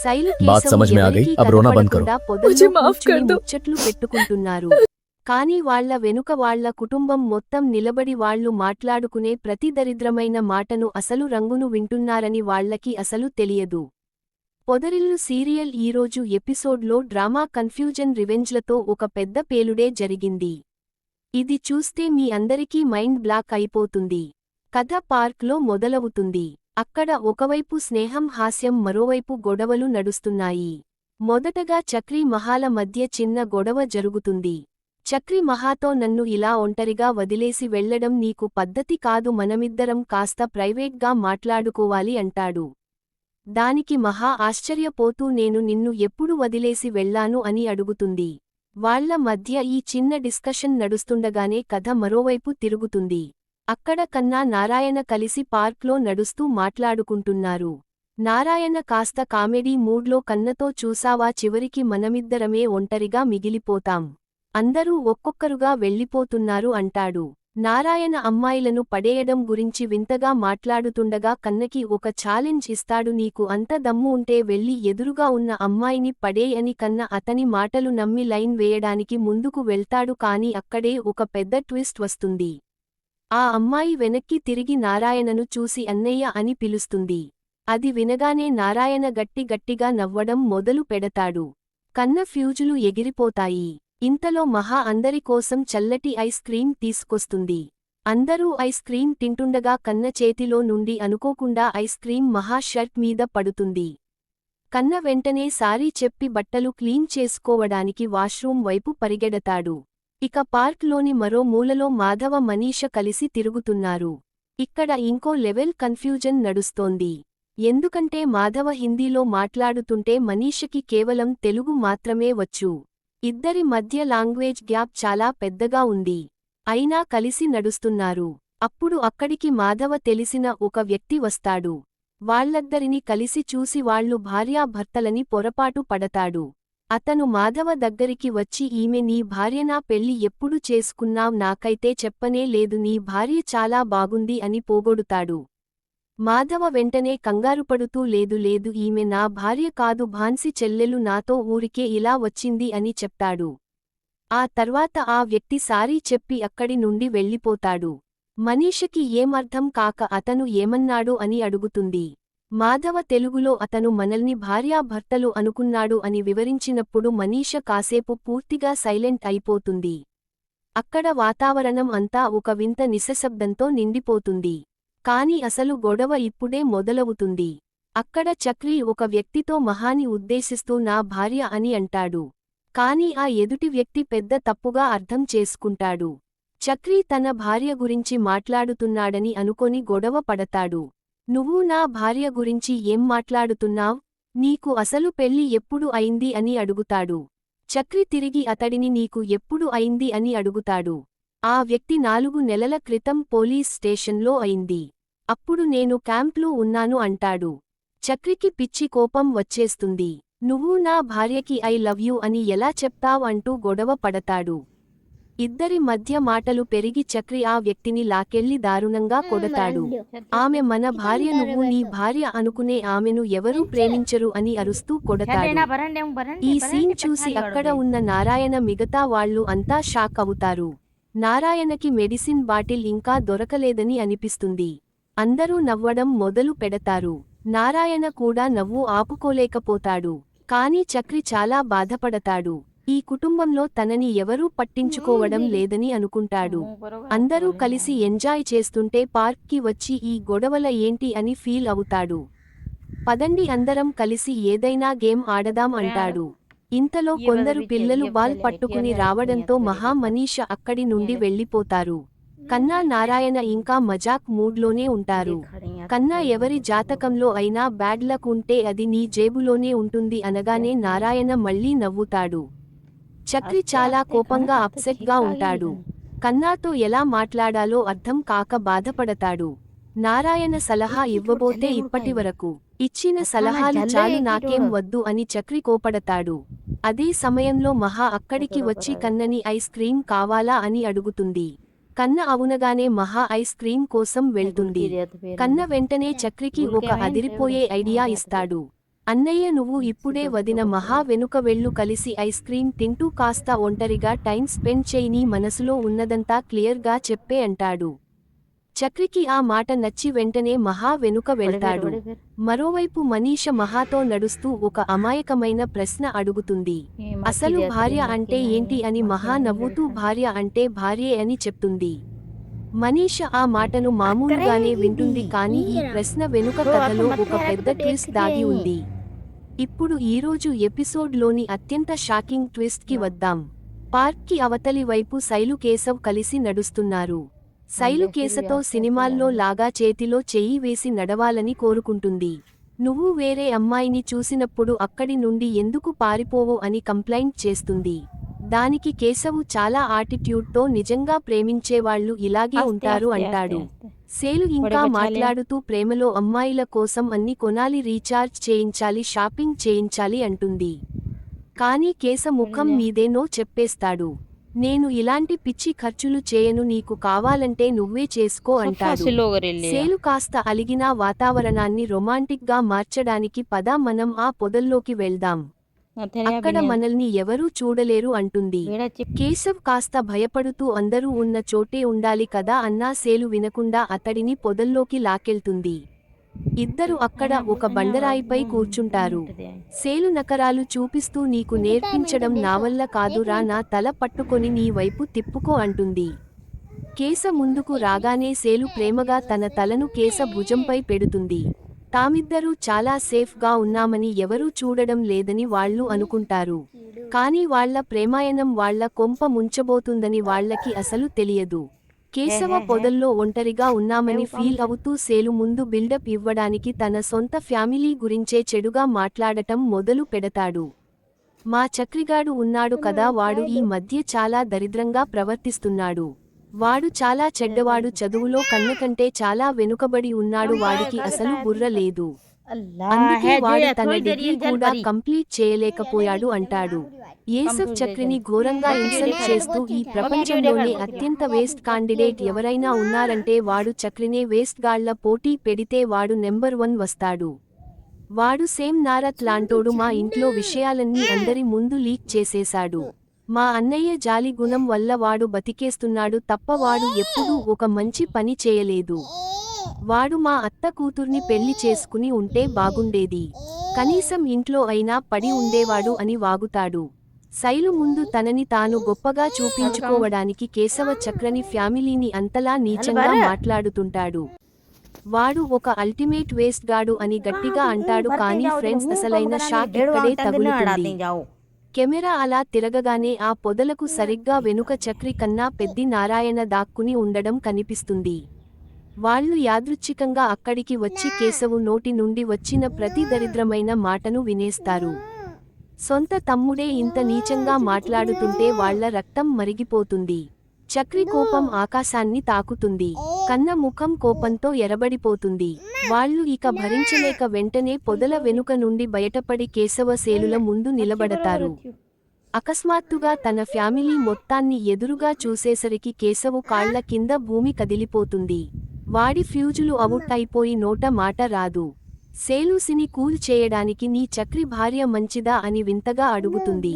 శైలు बात కేశవు समझ में आ गई ఎవరికీ अब रोना बंद करो కనపడకుండా పొదల్లో मुझे माफ कर కూర్చుని दो। ముచ్చట్లు పెట్టుకుంటున్నారు. కాని వాళ్ళ వెనుక వాళ్ళ కుటుంబం మొత్తం నిలబడి వాళ్ళు మాట్లాడుకునే ప్రతి దరిద్రమైన మాటను అసలు రంగును వింటున్నారని వాళ్ళకి అసలు తెలియదు. పొదరిల్లు సీరియల్ ఈరోజు ఎపిసోడ్లో డ్రామా కన్ఫ్యూజన్ రివెంజ్లతో ఒక పెద్ద పేలుడే జరిగింది. ఇది చూస్తే మీ అందరికీ మైండ్ బ్లాక్ అయిపోతుంది. కథ పార్క్లో మొదలవుతుంది. అక్కడ ఒకవైపు స్నేహం హాస్యం మరోవైపు గొడవలు నడుస్తున్నాయి. మొదటగా చక్రి మహాల మధ్య చిన్న గొడవ జరుగుతుంది. చక్రి మహాతో నన్ను ఇలా ఒంటరిగా వదిలేసి వెళ్లడం నీకు పద్ధతి కాదు, మనమిద్దరం కాస్త ప్రైవేట్గా మాట్లాడుకోవాలి అంటాడు. దానికి మహా ఆశ్చర్యపోతూ నేను నిన్ను ఎప్పుడు వదిలేసి వెళ్లాను అని అడుగుతుంది. వాళ్ళ మధ్య ఈ చిన్న డిస్కషన్ నడుస్తుండగానే కథ మరోవైపు తిరుగుతుంది. అక్కడ కన్నా నారాయణ కలిసి పార్క్లో నడుస్తూ మాట్లాడుకుంటున్నారు. నారాయణ కాస్త కామెడీ మూడ్లో కన్నతో చూసావా, చివరికి మనమిద్దరమే ఒంటరిగా మిగిలిపోతాం. అందరూ ఒక్కొక్కరుగా వెళ్ళిపోతున్నారు అంటాడు. నారాయణ అమ్మాయిలను పడేయడం గురించి వింతగా మాట్లాడుతుండగా కన్నకి ఒక ఛాలెంజ్ ఇస్తాడు. నీకు అంత దమ్ము ఉంటే వెళ్ళి ఎదురుగా ఉన్న అమ్మాయిని పడేయ్ అని. కన్న అతని మాటలు నమ్మి లైన్ వేయడానికి ముందుకు వెళ్తాడు. కాని అక్కడే ఒక పెద్ద ట్విస్ట్ వస్తుంది. ఆ అమ్మాయి వెనక్కి తిరిగి నారాయణను చూసి అన్నయ్య అని పిలుస్తుంది. అది వినగానే నారాయణ గట్టిగా నవ్వడం మొదలు పెడతాడు. కన్న ఫ్యూజులు ఎగిరిపోతాయి. ఇంతలో మహా అందరి కోసం చల్లటి ఐస్ క్రీం తీసుకొస్తుంది. అందరూ ఐస్ క్రీం తింటుండగా కన్న చేతిలో నుండి అనుకోకుండా ఐస్ క్రీం మహా షర్ట్ మీద పడుతుంది. కన్న వెంటనే సారీ చెప్పి బట్టలు క్లీన్ చేసుకోవడానికి వాష్రూం వైపు పరిగెడతాడు. ఇక పార్క్లోని మరో మూలలో మాధవ మనీష కలిసి తిరుగుతున్నారు. ఇక్కడ ఇంకో లెవెల్ కన్ఫ్యూజన్ నడుస్తోంది. ఎందుకంటే మాధవ హిందీలో మాట్లాడుతుంటే మనీషకి కేవలం తెలుగు మాత్రమే వచ్చు. ఇద్దరి మధ్య లాంగ్వేజ్ గ్యాప్ చాలా పెద్దగా ఉంది. అయినా కలిసి నడుస్తున్నారు. అప్పుడు అక్కడికి మాధవ తెలిసిన ఒక వ్యక్తి వస్తాడు. వాళ్ళద్దరిని కలిసి చూసి వాళ్ళు భార్యాభర్తలని పొరపాటు పడతాడు. అతను మాధవ దగ్గరికి వచ్చి ఈమె నీ భార్యనా, పెళ్లి ఎప్పుడు చేసుకున్నావ్, నాకైతే చెప్పనే లేదు, నీ భార్య చాలా బాగుంది అని పోగొడుతాడు. మాధవ వెంటనే కంగారుపడుతూ లేదు ఈమె నా భార్య కాదు, భాన్సి చెల్లెలు, నాతో ఊరికే ఇలా వచ్చింది అని చెప్తాడు. ఆ తర్వాత ఆ వ్యక్తి సారీ చెప్పి అక్కడి నుండి వెళ్ళిపోతాడు. మనీషకి ఏమర్థం కాక అతను ఏమన్నాడు అని అడుగుతుంది. మాధవ తెలుగులో అతను మనల్ని భార్యాభర్తలు అనుకున్నాడు అని వివరించినప్పుడు మనీష కాసేపు పూర్తిగా సైలెంట్ అయిపోతుంది. అక్కడ వాతావరణం అంతా ఒక వింత నిశ్శబ్దంతో నిండిపోతుంది. కాని అసలు గొడవ ఇప్పుడే మొదలవుతుంది. అక్కడ చక్రి ఒక వ్యక్తితో మహాని ఉద్దేశిస్తూ నా భార్య అని అంటాడు. కాని ఆ ఎదుటి వ్యక్తి పెద్ద తప్పుగా అర్థం చేసుకుంటాడు. చక్రి తన భార్య గురించి మాట్లాడుతున్నాడని అనుకొని గొడవ పడతాడు. నువ్వు నా భార్య గురించి ఏం మాట్లాడుతున్నావ్, నీకు అసలు పెళ్లి ఎప్పుడు అయింది అని అడుగుతాడు. చక్రి తిరిగి అతడిని నీకు ఎప్పుడు అయింది అని అడుగుతాడు. ఆ వ్యక్తి 4 నెలల క్రితం పోలీస్ స్టేషన్లో అయింది. అప్పుడు నేను క్యాంప్లో ఉన్నాను అంటాడు. చక్రికి పిచ్చి కోపం వచ్చేస్తుంది. నువ్వు నా భార్యకి ఐ లవ్ యూ అని ఎలా చెప్తావ్ అంటూ గొడవ పడతాడు. ఇద్దరి మధ్య మాటలు పెరిగి చక్రి ఆ వ్యక్తిని లాకెళ్లి దారుణంగా కొడతాడు. ఆమె మన భార్య, నువ్వు నీ భార్య అనుకునే ఆమెను ఎవరూ ప్రేమించరు అని అరుస్తూ కొడతాడు. ఈ సీన్ చూసి అక్కడ ఉన్న నారాయణ మిగతా వాళ్ళు అంతా షాక్ అవుతారు. నారాయణకి మెడిసిన్ బాటిల్ ఇంకా దొరకలేదని అనిపిస్తుంది. అందరూ నవ్వడం మొదలు పెడతారు. నారాయణ కూడా నవ్వు ఆపుకోలేకపోతాడు. కాని చక్రి చాలా బాధపడతాడు. ఈ కుటుంబంలో తనని ఎవరూ పట్టించుకోవడం లేదని అనుకుంటాడు. అందరూ కలిసి ఎంజాయ్ చేస్తుంటే పార్క్కి వచ్చి ఈ గొడవల ఏంటి అని ఫీల్ అవుతాడు. పదండి అందరం కలిసి ఏదైనా గేమ్ ఆడదాం అంటాడు. ఇంతలో కొందరు పిల్లలు బాల్ పట్టుకుని రావడంతో మహా మనీష అక్కడి నుండి వెళ్ళిపోతారు. కన్నా నారాయణ ఇంకా మజాక్ మూడ్లోనే ఉంటారు. కన్నా ఎవరి జాతకంలో అయినా బ్యాడ్ లక్ ఉంటే అది నీ జేబులోనే ఉంటుంది అనగానే నారాయణ మళ్ళీ నవ్వుతాడు. చక్రి చాలా కోపంగా అప్సెట్ గా ఉంటాడు. కన్నాతో ఎలా మాట్లాడాలో అర్థం కాక బాధపడతాడు. నారాయణ సలహా ఇవ్వబోతే ఇప్పటివరకు ఇచ్చిన సలహాలు చాలు, నాకేం వద్దు అని చక్రి కోపడతాడు. అదే సమయంలో మహా అక్కడికి వచ్చి కన్నని ఐస్ క్రీం కావాలా అని అడుగుతుంది. కన్న అవునగానే మహా ఐస్ క్రీం కోసం వెళ్తుంది. కన్న వెంటనే చక్రికి ఒక అదిరిపోయే ఐడియా ఇస్తాడు. అన్నయ్య నువ్వు ఇప్పుడే వదిన మహా వెనుక వెళ్ళు కలిసి ఐస్ క్రీం తింటూ కాస్త ఒంటరిగా టైం స్పెండ్ చేయి నీ మనసులో ఉన్నదంతా క్లియర్గా చెప్పే అంటాడు. చక్రికి ఆ మాట నచ్చి వెంటనే మహా వెనుక వెళ్తాడు. మరోవైపు మనీష మహాతో నడుస్తూ ఒక అమాయకమైన ప్రశ్న అడుగుతుంది. అసలు భార్య అంటే ఏంటి అని మహా నవ్వుతూ భార్య అంటే భార్యే అని చెప్తుంది. మనీష ఆ మాటను మామూలుగానే వింటుంది కానీ ఈ ప్రశ్న వెనుక కథలో ఒక పెద్ద ట్విస్ట్ దాగి ఉంది. ఇప్పుడు ఈరోజు ఎపిసోడ్లోని అత్యంత షాకింగ్ ట్విస్ట్కి వద్దాం. పార్క్కి అవతలి వైపు శైలు కేశవ్ కలిసి నడుస్తున్నారు. శైలు కేశతో సినిమాల్లో లాగా చేతిలో చెయ్యి వేసి నడవాలని కోరుకుంటుంది. నువ్వు వేరే అమ్మాయిని చూసినప్పుడు అక్కడి నుండి ఎందుకు పారిపోవు అని కంప్లైంట్ చేస్తుంది. దానికి కేశవు చాలా ఆటిట్యూడ్తో నిజంగా ప్రేమించేవాళ్లు ఇలాగే ఉంటారు అంటాడు. శైలు ఇంకా మాట్లాడుతూ ప్రేమలో అమ్మాయిల కోసం అన్ని కొనాలి, రీఛార్జ్ చేయించాలి, షాపింగ్ చేయించాలి అంటుంది. కానీ కేశ ముఖం మీదే నో చెప్పేస్తాడు. నేను ఇలాంటి పిచ్చి ఖర్చులు చేయను, నీకు కావాలంటే నువ్వే చేసుకో అంటాడు. శైలు కాస్త అలిగినా వాతావరణాన్ని రొమాంటిక్గా మార్చడానికి పద మనం ఆ పొదల్లోకి వెళ్దాం, అక్కడ మనల్ని ఎవరూ చూడలేరు అంటుంది. కేశవ్ కాస్త భయపడుతూ అందరూ ఉన్న చోటే ఉండాలి కదా అన్నా శైలు వినకుండా అతడిని పొదల్లోకి లాకెళ్తుంది. ఇద్దరు అక్కడ ఒక బండరాయిపై కూర్చుంటారు. శైలు నకరాలు చూపిస్తూ నీకు నేర్పించడం నా వల్ల కాదురా, నా తల పట్టుకొని నీ వైపు తిప్పుకో అంటుంది. కేశ ముందుకు రాగానే శైలు ప్రేమగా తన తలను కేశ భుజంపై పెడుతుంది. తామిద్దరూ చాలా సేఫ్ గా ఉన్నామని ఎవరూ చూడడం లేదని వాళ్లు అనుకుంటారు. కానీ వాళ్ల ప్రేమాయణం వాళ్ల కొంప ముంచబోతుందని వాళ్లకి అసలు తెలియదు. కేశవ పొదల్లో ఒంటరిగా ఉన్నామని ఫీల్ అవుతూ శైలు ముందు బిల్డప్ ఇవ్వడానికి తన సొంత ఫ్యామిలీ గురించే చెడుగా మాట్లాడటం మొదలు పెడతాడు. మా చక్రిగాడు ఉన్నాడు కదా, వాడు ఈ మధ్య చాలా దరిద్రంగా ప్రవర్తిస్తున్నాడు. వాడు చాలా చెడ్డవాడు, చదువులో కన్నకంటే చాలా వెనుకబడి ఉన్నాడు, వాడికి అసలు బుర్ర లేదు. అందుకే వాడు తన డిగ్రీ కూడా కంప్లీట్ చేయలేకపోయాడు అంటాడు. యేసఫ్ చక్రిని ఘోరంగా ఇన్సల్ట్ చేస్తూ ఈ ప్రపంచంలోనే అత్యంత వేస్ట్ కాండిడేట్ ఎవరైనా ఉన్నారంటే వాడు చక్రినే, వేస్ట్ గాళ్ల పోటీ పెడితే వాడు నెంబర్ 1 వస్తాడు. వాడు సేమ్ నారత్ లాంటోడు, మా ఇంట్లో విషయాలన్నీ అందరి ముందు లీక్ చేసేశాడు. మా అన్నయ్య జాలి గుణం వల్ల వాడు బతికేస్తున్నాడు తప్ప వాడు ఎప్పుడూ ఒక మంచి పని చేయలేదు. వాడు మా అత్త కూతుర్ని పెళ్లి చేసుకుని ఉంటే బాగుండేది, కనీసం ఇంట్లో అయినా పడి ఉండేవాడు అని వాగుతాడు. శైలు ముందు తనని తాను గొప్పగా చూపించుకోవడానికి కేశవ చక్రని ఫ్యామిలీని అంతలా నీచంగా మాట్లాడుతుంటాడు. వాడు ఒక అల్టిమేట్ వేస్ట్ గాడు అని గట్టిగా అంటాడు. కానీ ఫ్రెండ్స్, అసలైన షాక్ ఇక్కడే తగులుతుంది. కెమెరా అలా తిరగగానే ఆ పొదలకు సరిగ్గా వెనుక చక్రి కన్నా పెద్ది నారాయణ దాక్కుని ఉండడం కనిపిస్తుంది. వాళ్లు యాదృచ్ఛికంగా అక్కడికి వచ్చి కేశవు నోటి నుండి వచ్చిన ప్రతి దరిద్రమైన మాటను వినేస్తారు. సొంత తమ్ముడే ఇంత నీచంగా మాట్లాడుతుంటే వాళ్ల రక్తం మరిగిపోతుంది. చక్రి కోపం ఆకాశాన్ని తాకుతుంది. కన్న ముఖం కోపంతో ఎరబడిపోతుంది. వాళ్లు ఇక భరించలేక వెంటనే పొదల వెనుక నుండి బయటపడి కేశవ శైలుల ముందు నిలబడతారు. అకస్మాత్తుగా తన ఫ్యామిలీ మొత్తాన్ని ఎదురుగా చూసేసరికి కేశవు కాళ్ల కింద భూమి కదిలిపోతుంది. వాడి ఫ్యూజులు అవుట్ అయిపోయి నోట మాట రాదు. శైలుసిని కూల్ చేయడానికి నీ చక్రి భార్య మంచిదా అని వింతగా అడుగుతుంది.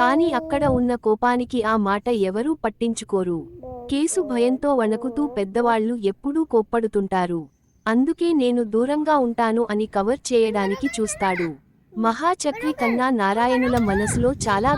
కానీ అక్కడ ఉన్న కోపానికి ఆ మాట ఎవరూ పట్టించుకోరు. కేసు భయంతో వణకుతూ పెద్దవాళ్లు ఎప్పుడూ కోప్పడుతుంటారు. అందుకే నేను దూరంగా ఉంటాను అని కవర్ చేయడానికి చూస్తాడు. మహాచక్రి కన్నా నారాయణుల మనసులో చాలా